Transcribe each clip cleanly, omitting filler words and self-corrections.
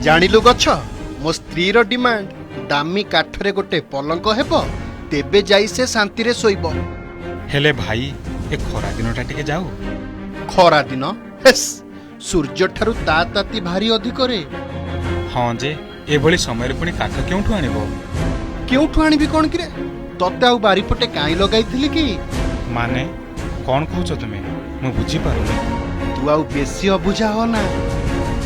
जानिलु गछ मो स्त्री रो डिमांड दामी काठरे गोटे पलंक हेबो तेबे जाई से शांति रे सोइबो। हेले भाई ए खरा दिनटा टिके जाऊ। खरा दिन हेस सूर्य ठारू ताती भारी अधिक रे। हाँ जे एभली समय पुणी काठ केउठु आनिबो? केउठु आनिबी कोन कि रे? तते आउ बारीपटे काई लगाइथिली कि? माने कोन कहउछ तुमे? मु बुझी पारुनी। तू आउ बेसी अबुझा हो ना।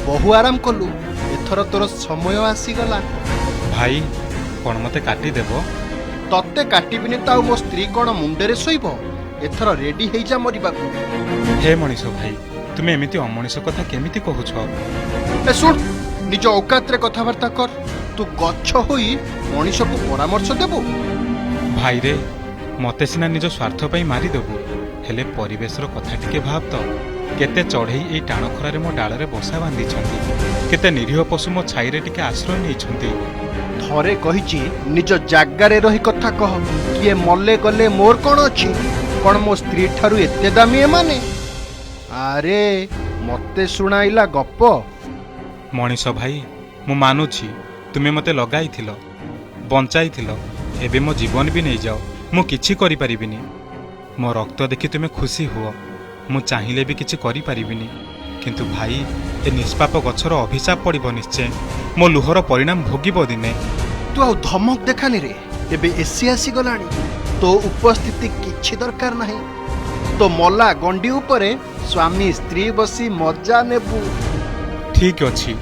बहु आराम कलु एथर तोर समय आसी गला। भाई कोन मते काटी देबो? तते काटिबिनी त आउ मो स्त्री कोन मुंडे रे सोइबो? एथर रेडी हेइ जा मरिबाकू। हे मनीष भाई तुमे एमिति अमनीष कथा केमिति कहउछ? ए सुन निज औकात रे कथाबार्ता कर। तू गच्छ होई मनीष को परामर्श देबो? भाई रे मते सिना निज स्वार्थ पई मारी देबो हेले परिवेश रो कथा टिके भाब तो। केते चढ़ई ए टाण खरा रे मो डाल रे बसा बांधी छंती। केते निरीह पशु मो छाई रे टिके आश्रय नै छंती। थरे कहिची निज जागा रे रही कथा कह। किए मल्ले गले मोर कोन अछि? कोन मो स्त्री ठारू एते दामी माने? अरे मते सुनाइला गप। मनीष भाई मु मानुछि तुमे मते लगाइथिलो बंचाइथिलो एबे मो जीवन भी नै जाओ मु किछि करि परिबिनी। मो रक्त देखि तुमे खुशी हुओ मु चाहिले भी किछि करि परिबिनी। किंतु भाई ए निष्पाप गछर अभिशाप पड़िबो निश्चय। मो लुहर परिणाम भोगिबो दिने। तू आउ धमक देखानी रे। एबे एसी आसी गलानी तो उपस्थिति किछि दरकार नाही। तो मला गंडी उपरे स्वामी स्त्री बसी मजा नेबू। ठीक अछि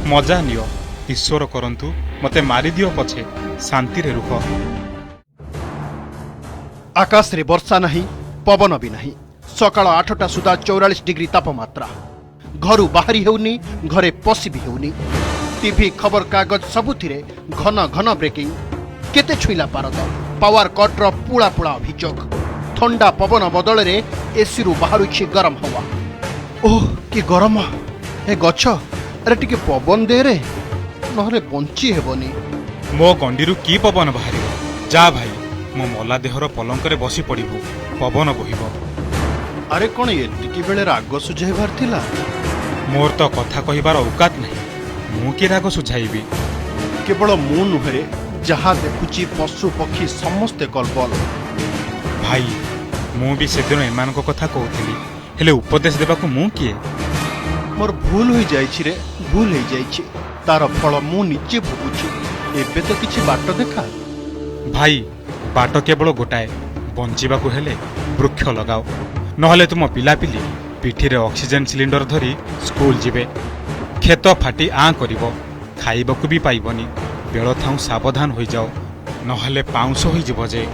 मजा नियो ईश्वर करंतु मते मारी दियो पछे शांति रे रुह। आकाश रे वर्षा नहीं पवन भी नहीं। सकाळ 8टा सुधा 44 डिग्री तापमात्रा। घरु बाहरी हेउनी घरे पसी भी हेउनी। टीवी खबर कागज सबुथिरे घन घन ब्रेकिंग। केते छुईला पारद पावर कट रो पुळा पुळा अभियोग। ठंडा पवन बदल रे एसी रु बाहरुछि गरम हवा। ओह कि गरम ए गछ अरे टिके पवन दे रे नहले बंची हेबनी। मो गंडीरु की पवन बाहरी जा भाई मो मला देहर पलंकरे बसी पड़िबो पवन बहिबो। अरे कौन एतिकी बेले राग सुझाइबार थिला? मोर तो कथा कहिबार औकात नहीं मु कि राग सुझाइबी? केवल मु नुहे जहा देखुची पशु पक्षी समस्ते कलबल। भाई मु भी सेदिन एमान को कथा कहूथिली हेले उपदेश देबाकू मु किए? मोर भूल होई जाइछि रे भूल होई जाइछि। तार फल मु निजे भोगुछि। एबे तो किछि बाट देखा। भाई बाट केवल गोटाए बंचिबाकू हेले वृक्ष लगाओ नहले तुम पिलापिली पिठीरे ऑक्सीजन सिलिंडर धरी स्कूल जिबे। खेत फाटी आँ करिवो खाइबाकू भी पाइबनी। बेल थाउ सावधान होई जाओ नहले पाउंस होई जिवो जे।